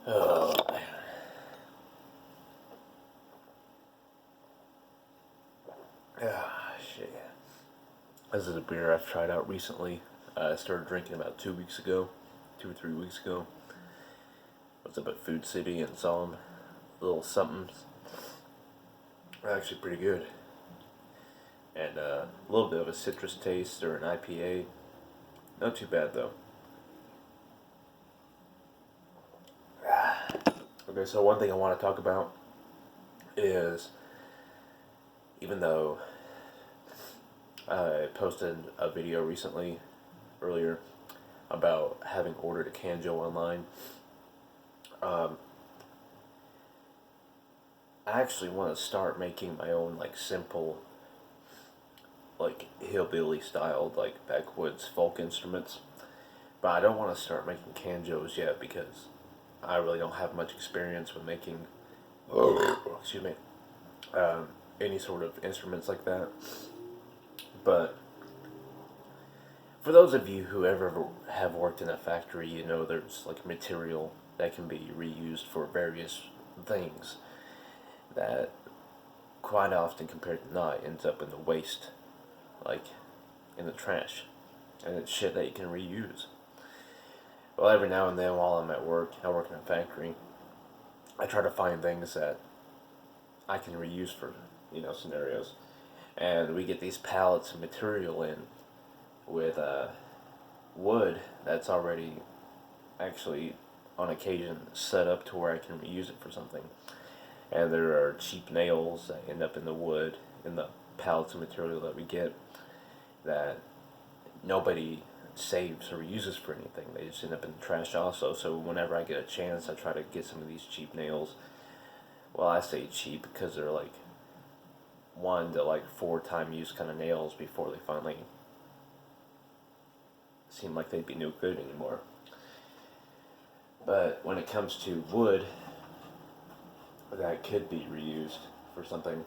Oh, shit. This is a beer I've tried out recently. I started drinking about 2 weeks ago, 2 or 3 weeks ago. I was up at Food City and saw them. Little somethings. They're actually pretty good. And a little bit of a citrus taste or an IPA. Not too bad though. Okay, so one thing I want to talk about is even though I posted a video recently, earlier, about having ordered a Kanjo online, um, I actually want to start making my own, like, simple, like, hillbilly styled, like, backwoods folk instruments. But I don't want to start making Kanjos yet because I really don't have much experience with making, excuse me, any sort of instruments like that. But for those of you who ever have worked in a factory, you know there's like material that can be reused for various things that quite often, compared to not, ends up in the waste, like in the trash, and it's shit that you can reuse. Well, every now and then while I'm at work, I work in a factory, I try to find things that I can reuse for, scenarios. And we get these pallets of material in with wood that's already actually on occasion set up to where I can reuse it for something. And there are cheap nails that end up in the wood, in the pallets of material that we get, that nobody saves or uses for anything. They just end up in the trash also. So whenever I get a chance, I try to get some of these cheap nails. Well, I say cheap because they're like 1 to 4 time use kind of nails before they finally seem like they'd be no good anymore. But when it comes to wood that could be reused for something,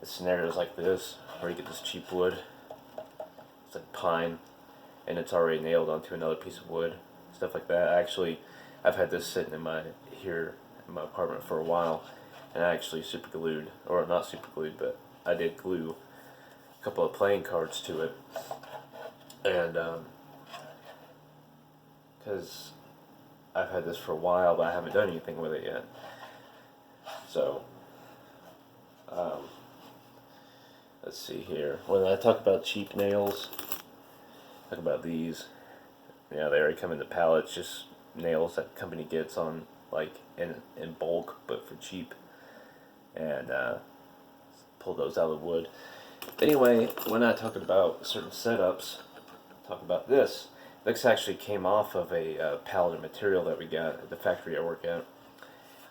scenarios like this, where you get this cheap wood, it's like pine, and it's already nailed onto another piece of wood, stuff like that. Actually, I've had this sitting in my apartment for a while, and I actually super glued, or not super glued, but I did glue a couple of playing cards to it, and because I've had this for a while, but I haven't done anything with it yet. So, let's see here. When I talk about cheap nails, talk about these. Yeah, they already come in the pallets, just nails that the company gets on, like, in bulk, but for cheap. And pull those out of the wood. Anyway, when I talk about certain setups, talk about this. This actually came off of a pallet of material that we got at the factory I work at.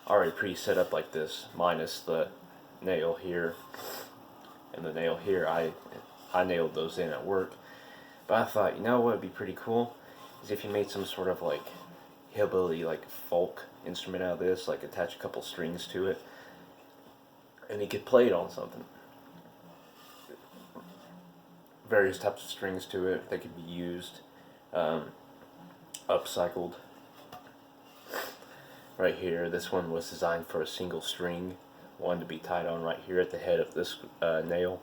Already pre-set up like this, minus the nail here and the nail here. I nailed those in at work. But I thought, you know what would be pretty cool? Is if you made some sort of like hillbilly, like folk instrument out of this, like attach a couple strings to it, and you could play it on something. Various types of strings to it that could be used, upcycled. Right here, this one was designed for a single string, one to be tied on right here at the head of this nail,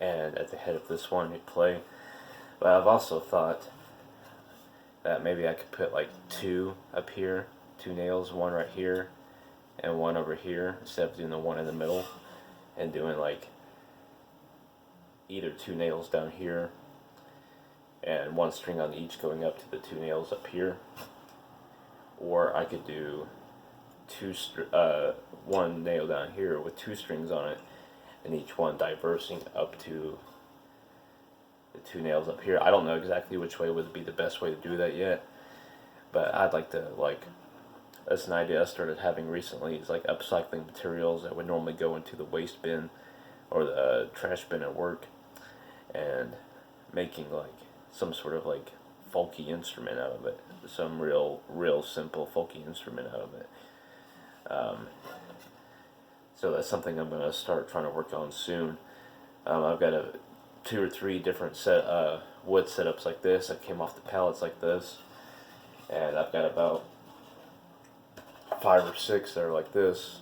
and at the head of this one you'd play. But I've also thought that maybe I could put like two up here, two nails, one right here, and one over here, instead of doing the one in the middle, and doing like either two nails down here and one string on each going up to the two nails up here, or I could do one nail down here with two strings on it, and each one diversing up to the two nails up here. I don't know exactly which way would be the best way to do that yet, but I'd like to, that's an idea I started having recently, is like upcycling materials that would normally go into the waste bin or the trash bin at work, and making like some sort of like folky instrument out of it, some real simple folky instrument out of it. So that's something I'm gonna start trying to work on soon. I've got 2 or 3 different wood setups like this that came off the pallets like this, and I've got about 5 or 6 that are like this,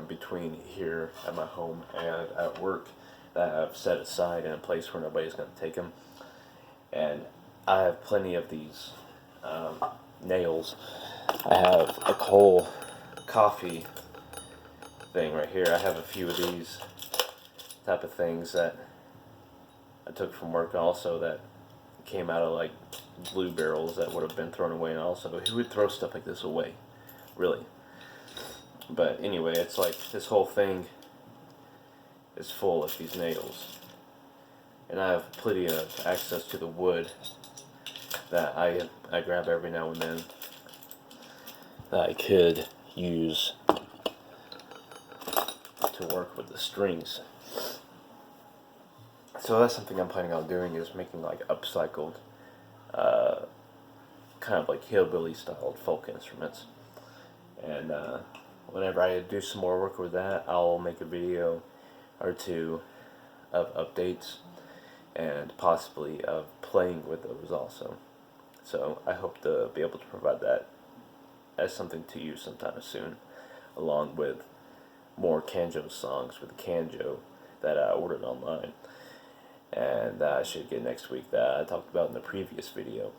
between here at my home and at work, that I've set aside in a place where nobody's going to take them. And I have plenty of these nails. I have a Cole coffee thing right here. I have a few of these type of things that I took from work also, that came out of like blue barrels that would have been thrown away. And also, who would throw stuff like this away, really? But anyway, it's like this whole thing is full of these nails, and I have plenty of access to the wood that I grab every now and then that I could use to work with the strings. So that's something I'm planning on doing, is making like upcycled, kind of like hillbilly styled folk instruments. And whenever I do some more work with that, I'll make a video or two of updates and possibly of playing with those also. So I hope to be able to provide that as something to you sometime soon, along with more Kanjo songs with the Kanjo that I ordered online, and that I should get next week, that I talked about in the previous video.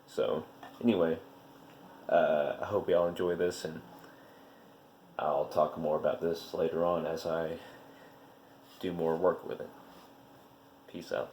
So anyway, I hope y'all enjoy this, and I'll talk more about this later on as I do more work with it. Peace out.